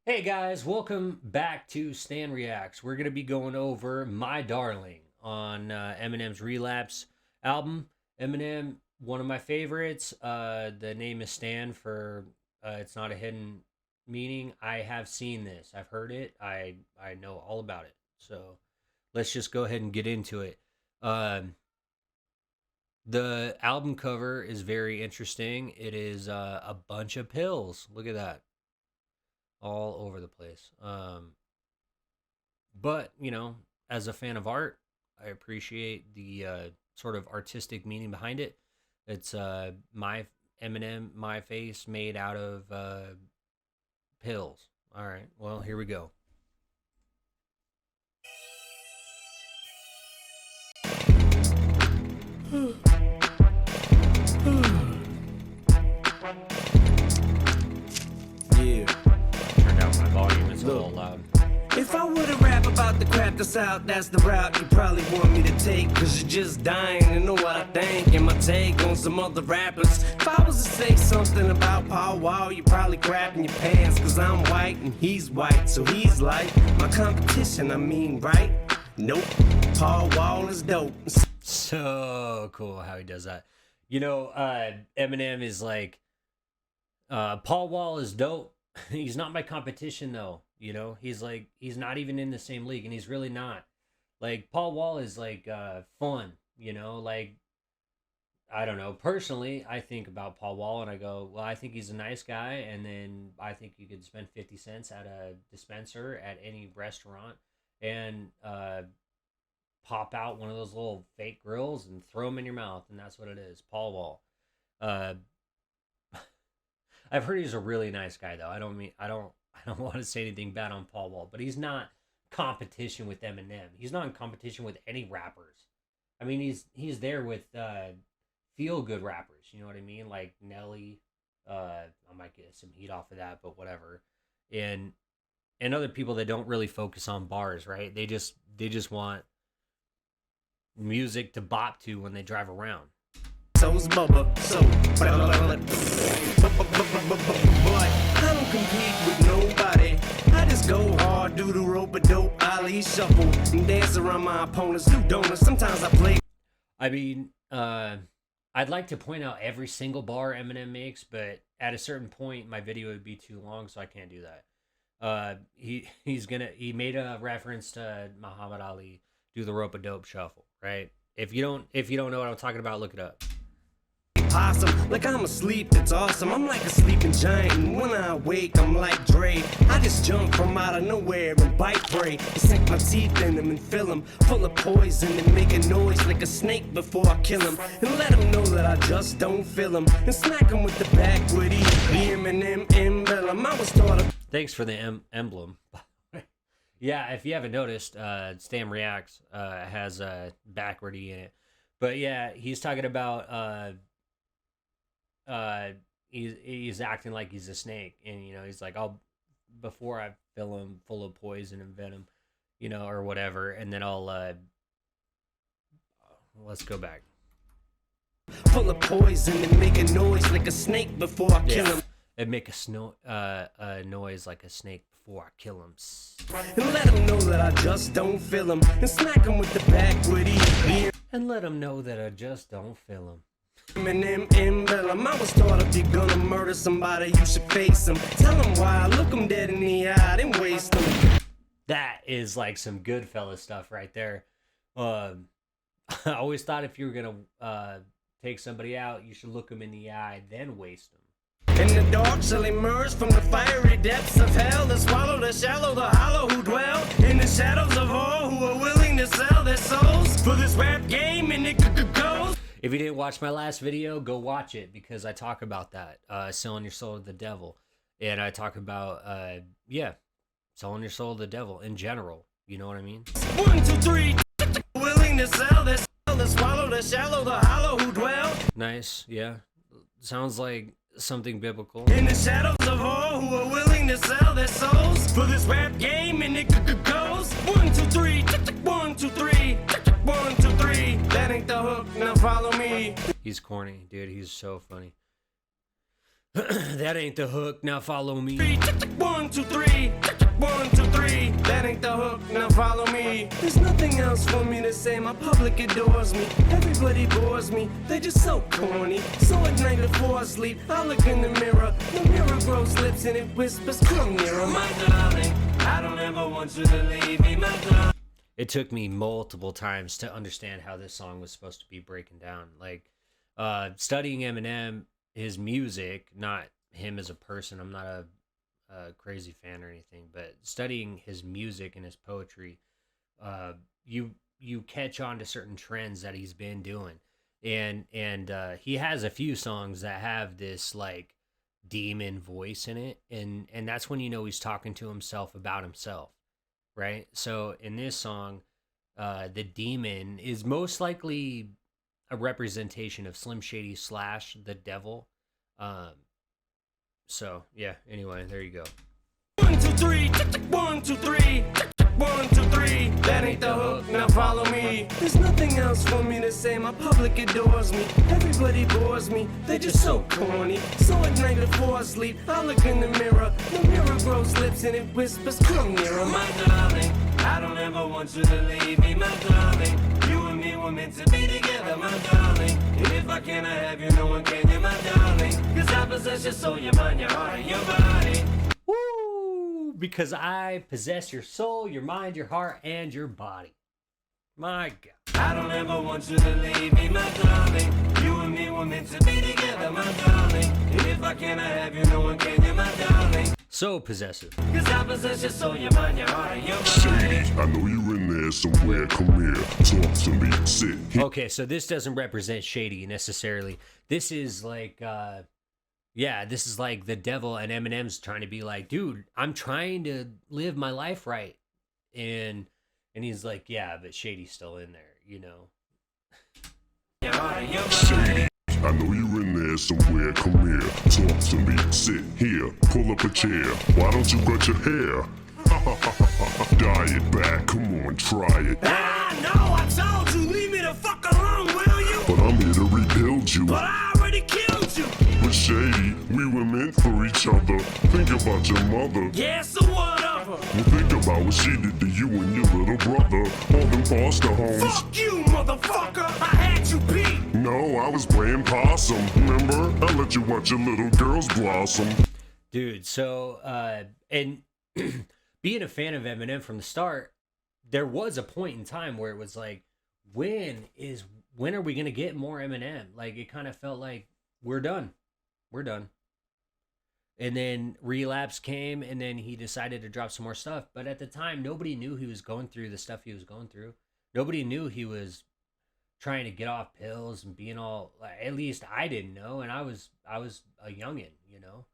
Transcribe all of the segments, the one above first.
Hey guys, welcome back to Stan Reacts. We're going to be going over My Darling on Eminem's Relapse album. Eminem, one of my favorites. The name is Stan for it's not a hidden meaning. I have seen this. I've heard it. I know all about it. So let's just go ahead and get into it. The album cover is very interesting. It is a bunch of pills. Look at that, all over the place. But you know, as a fan of art, I appreciate the sort of artistic meaning behind it. It's my Eminem, my face made out of pills. All right, well, here we go. Yeah. Turned down my volume. It's a little loud. If I were to rap about the crap that's out, that's the route you probably want me to take. Cause you're just dying to know what I think and my take on some other rappers. If I was to say something about Paul Wall, you're probably crapping your pants. Cause I'm white and he's white, so he's like my competition, I mean, right? Nope, Paul Wall is dope. So cool how he does that. You know, Eminem is like, Paul Wall is dope. He's not my competition though. You know, he's like, he's not even in the same league, and he's really not. Like, Paul Wall is like fun, you know, like, I don't know. Personally, I think about Paul Wall and I go, well, I think he's a nice guy, and then I think you could spend 50 cents at a dispenser at any restaurant and pop out one of those little fake grills and throw them in your mouth, and that's what it is. Paul Wall. I've heard he's a really nice guy though. I don't want to say anything bad on Paul Wall, but he's not competition with Eminem. He's not in competition with any rappers. I mean, he's there with feel good rappers. You know what I mean? Like Nelly. I might get some heat off of that, but whatever. And other people that don't really focus on bars, right? They just want music to bop to when they drive around. So's Bubba, so boy, I don't compete with nobody. I just go hard, do the rope-a-dope, Ali shuffle, and dance around my opponents, do donuts. Sometimes I play. I mean, I'd like to point out every single bar Eminem makes, but at a certain point, my video would be too long, so I can't do that. He made a reference to Muhammad Ali, do the rope-a-dope shuffle, right? If you don't know what I'm talking about, look it up. Possum, like I'm asleep, it's awesome. I'm like a sleeping giant, and when I wake, I'm like Dre. I just jump from out of nowhere and bite prey, and sink my teeth in them and fill them full of poison and make a noise like a snake before I kill him, and let him know that I just don't feel him, and smack him with the backwood E, the Eminem emblem. I was taught to. Thanks for the emblem. Yeah, if you haven't noticed, Stan Reacts has a backward E in it, but yeah, he's talking about. He's acting like he's a snake, and you know, he's like, I'll, before I fill him full of poison and venom, you know, or whatever, and then I'll let's go back. Full of poison and make a noise like a snake before I kill him. And make a noise like a snake before I kill him. And let him know that I just don't feel him, and smack him with the backwood E. And let him know that I just don't feel him. Eminem emblem. I was taught if you're gonna murder somebody, you should face them. Tell them why, look them dead in the eye, then waste them. That is like some Goodfellas stuff right there. I always thought if you were gonna take somebody out, you should look them in the eye, then waste them. And the dark shall emerge from the fiery depths of hell, to swallow the shallow, the hollow who dwell in the shadows of all who are willing to sell their souls for this rap game, and it goes. If you didn't watch my last video, go watch it, because I talk about that, selling your soul to the devil. And I talk about, selling your soul to the devil in general. You know what I mean? 1, 2, 3, willing to sell their soul, to swallow the shallow, the hollow who dwell. Nice, yeah. Sounds like something biblical. In the shadows of all who are willing to sell their souls for this rap game, and it goes 1, 2, 3, 1, 2, 3, 1, 2, 3. That ain't the hook, now follow me. He's corny, dude. He's so funny. That ain't the hook, now follow me. 1, 2, 3. 1, 2, 3. That ain't the hook, now follow me. There's nothing else for me to say. My public adores me. Everybody bores me. They're just so corny. So at night before I sleep, I look in the mirror. The mirror grows lips and it whispers, come nearer, my darling. I don't ever want you to leave me, my darling. It took me multiple times to understand how this song was supposed to be breaking down. Like, studying Eminem, his music, not him as a person. I'm not a crazy fan or anything, but studying his music and his poetry, you catch on to certain trends that he's been doing, and he has a few songs that have this like demon voice in it, and that's when you know he's talking to himself about himself, right? So in this song, the demon is most likely a representation of Slim Shady / the devil. So yeah, anyway, there you go. 1, 2, 3. 1, 2, 3. 1, 2, 3. That ain't the hook, now follow me. There's nothing else for me to say. My public adores me. Everybody bores me. They're just so corny. So at night before I sleep, I look in the mirror. The mirror grows lips and it whispers, come nearer, my darling. I don't ever want you to leave me, my darling. You and me were meant to be together, my darling. And if I cannot have you, no one can, you my darling. Cause I possess your soul, your mind, your heart, and your body. Woo! Because I possess your soul, your mind, your heart, and your body. My God. I don't ever want you to leave me, my darling. You and me were meant to be together, my darling. And if I cannot have you, no one can, you my darling. So possessive. Cause I possess your soul, your mind, your heart, and your body. Shady, I know you're in there somewhere. Come here, talk to me, sit here. Okay, so this doesn't represent Shady necessarily. This is like, this is like the devil, and Eminem's trying to be like, dude, I'm trying to live my life right. And he's like, yeah, but Shady's still in there, you know? Your heart, and your Shady, I know you're in there somewhere. Come here, talk to me, sit here, pull up a chair. Why don't you cut your hair? Dye it back, come on, try it. Ah, no, I told you, leave me the fuck alone, will you? But I'm here to rebuild you. But I already killed you. But Shady, we were meant for each other. Think about your mother. Yeah, so what of her? Well, think about what she did to you and your little brother. All them foster homes. Fuck you, motherfucker. I had you beat. No, I was playing possum. Remember? I let you watch your little girls blossom. Dude, so, and being a fan of Eminem from the start, there was a point in time where it was like, when are we going to get more Eminem? Like, it kind of felt like, we're done. And then Relapse came, and then he decided to drop some more stuff. But at the time, nobody knew he was going through the stuff he was going through. Nobody knew he was trying to get off pills and being all, at least I didn't know. And I was a youngin', you know?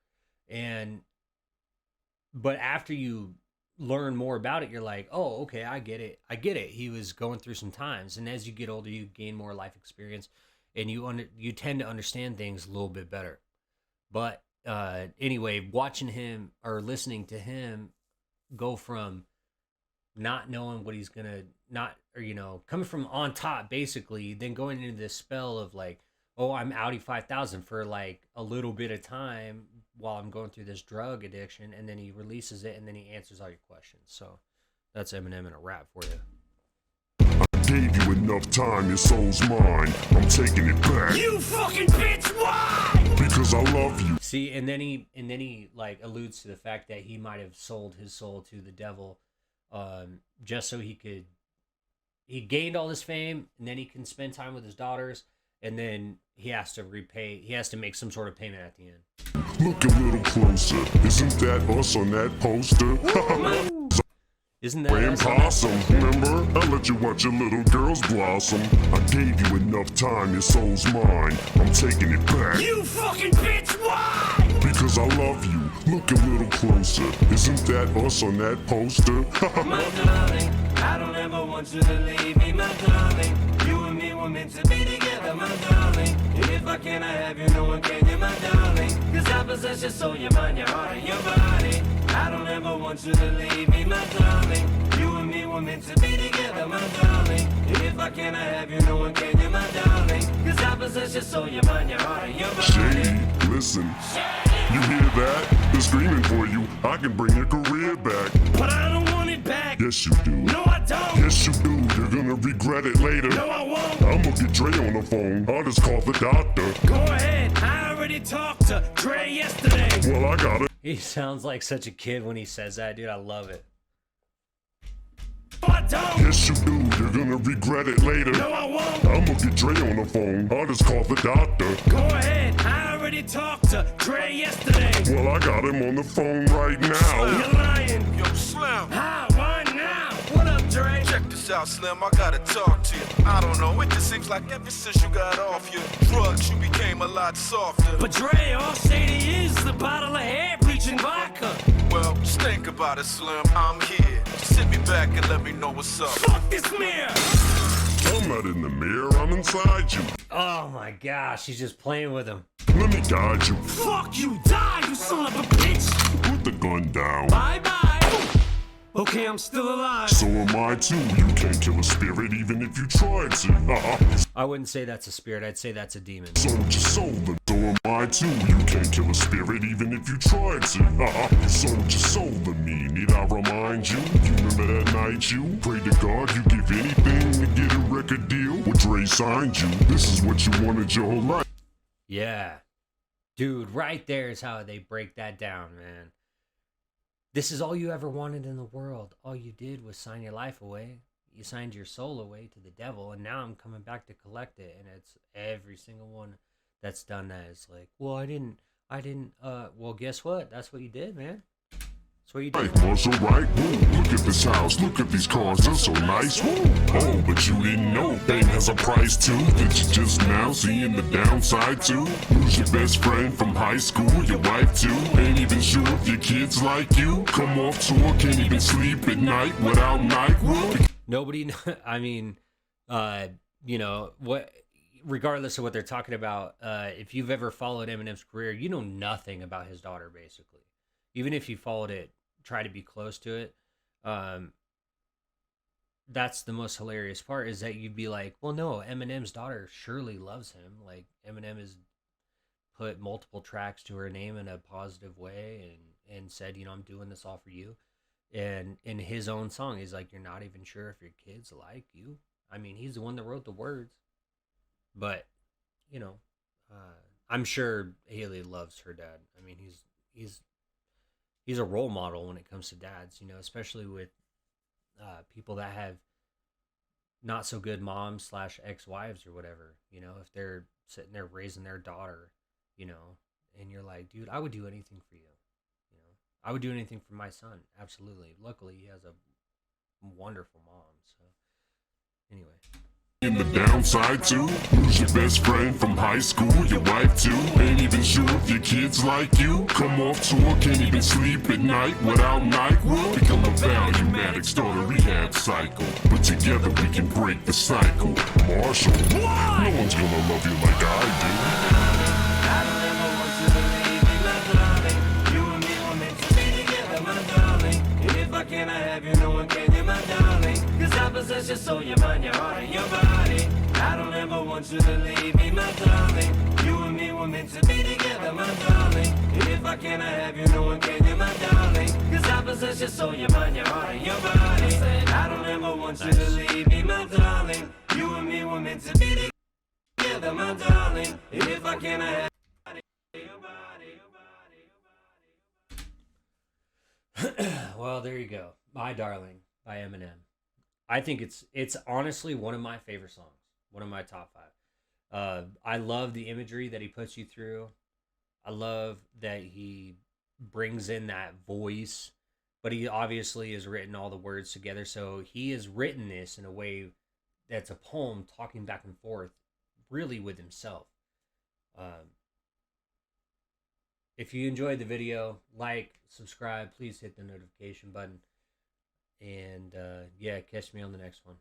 But after you learn more about it, you're like, oh, okay, I get it. He was going through some times. And as you get older, you gain more life experience, and you tend to understand things a little bit better. But anyway, watching him or listening to him go from not knowing what he's gonna coming from on top basically, then going into this spell of like, oh, I'm Audi 5000 for like a little bit of time while I'm going through this drug addiction, and then he releases it, and then he answers all your questions. So that's Eminem in a rap for you. I gave you enough time, your soul's mine. I'm taking it back. You fucking bitch, why? Because I love you. See, and then he like alludes to the fact that he might have sold his soul to the devil, just so he gained all this fame, and then he can spend time with his daughters, and then he has to make some sort of payment at the end. Look a little closer. Isn't that us on that poster? Isn't that Playing us? possum, remember? I let you watch your little girls blossom. I gave you enough time, your soul's mine. I'm taking it back. You fucking bitch, why? Because I love you. Look a little closer. Isn't that us on that poster? My darling, I don't ever want you to leave me, my darling. You and me were meant to be together, my darling. And if I cannot have you, no one can, you my darling. Cause I possess your soul, your mind, your heart, and your body. I don't ever want you to leave me, my darling. You and me were meant to be together, my darling. And if I cannot have you, no one can, you my darling. Cause I possess your soul, your mind, your heart, and your body. Shady, listen. Shady. You hear that? They're screaming for you. I can bring your career back. But I don't want it back. Yes, you do. No, I don't. Yes, you do. You're gonna regret it later. No, I won't. I'ma get Dre on the phone. I'll just call the doctor. Go ahead. I already talked to Dre yesterday. Well, I got it. He sounds like such a kid when he says that, dude. I love it. No, I don't. Yes, you do. You're gonna regret it later. No, I won't. I'ma get Dre on the phone. I'll just call the doctor. Go ahead. I already talked to Dre yesterday. Well, I got him on the phone right now. You're lying. Yo, Slim. How? Why now? What up, Dre? Check this out, Slim. I gotta talk to you. I don't know. It just seems like ever since you got off your drugs, you became a lot softer. But Dre, all shady is a bottle of hair-bleaching vodka. Well, just think about it, Slim. I'm here. Just sit me back and let me know what's up. Fuck this mirror. I'm not in the mirror. I'm inside you. Oh my gosh, he's just playing with him. Let me guide you. Fuck you, die, you son of a bitch. Put the gun down. Bye-bye. Okay, I'm still alive. So am I too. You can't kill a spirit even if you tried to. I wouldn't say that's a spirit. I'd say that's a demon. Sold your soul, then so am I too. You can't kill a spirit even if you tried to. Sold your soul to me. Need I remind you? You remember that night you prayed to God you give anything to get a record deal? Well, Dre signed you. This is what you wanted your whole life. Yeah. Dude, right there is how they break that down, man. This is all you ever wanted in the world. All you did was sign your life away. You signed your soul away to the devil, and now I'm coming back to collect it. And it's every single one that's done that is like, well, I didn't, well, guess what? That's what you did, man. That's what you did. Right, Marshall, right? Woo. Look at this house, look at these cars, they're so nice. Woo. Oh, but you didn't know fame has a price too. That you just now seeing the downside too. Lose your best friend from high school, your wife too. Ain't even sure if your kids like you. Come off tour, can't even sleep at night without NyQuil. Nobody, I mean, you know, what, regardless of what they're talking about, if you've ever followed Eminem's career, you know nothing about his daughter, basically. Even if you followed it, try to be close to it. That's the most hilarious part, is that you'd be like, well, no, Eminem's daughter surely loves him. Like, Eminem has put multiple tracks to her name in a positive way and said, you know, I'm doing this all for you. And in his own song, he's like, you're not even sure if your kids like you. I mean, he's the one that wrote the words. But, you know, I'm sure Haley loves her dad. I mean, he's a role model when it comes to dads, you know, especially with people that have not so good moms / ex-wives or whatever, you know, if they're sitting there raising their daughter, you know, and you're like, dude, I would do anything for you. You know, I would do anything for my son. Absolutely. Luckily, he has a wonderful mom. So anyway. In the downside too. Lose your best friend from high school, your wife too. Ain't even sure if your kids like you. Come off tour, can't even sleep at night without NyQuil. Become a value-matic, start a rehab cycle. But together we can break the cycle. Marshall, no one's gonna love you like I do. I don't ever want you to leave me, my darling. You and me were meant to be together, my darling. And if I cannot have you, no one can, you're my darling. Cause I possess your soul, your mind, your heart, and your body. I don't ever want you to leave me, my darling. You and me were meant to be together, my darling. And if I cannot have you, no one can, you're my darling. Cause I possess your soul, your mind, your heart, and your body. I don't ever want you to leave me, my darling. You and me were meant to be together, my darling. And if I cannot have Well, there you go. My Darling by Eminem. I think it's honestly one of my favorite songs. One of my top 5. I love the imagery that he puts you through. I love that he brings in that voice, but he obviously has written all the words together. So he has written this in a way that's a poem talking back and forth really with himself. If you enjoyed the video, like, subscribe, please hit the notification button. And yeah, catch me on the next one.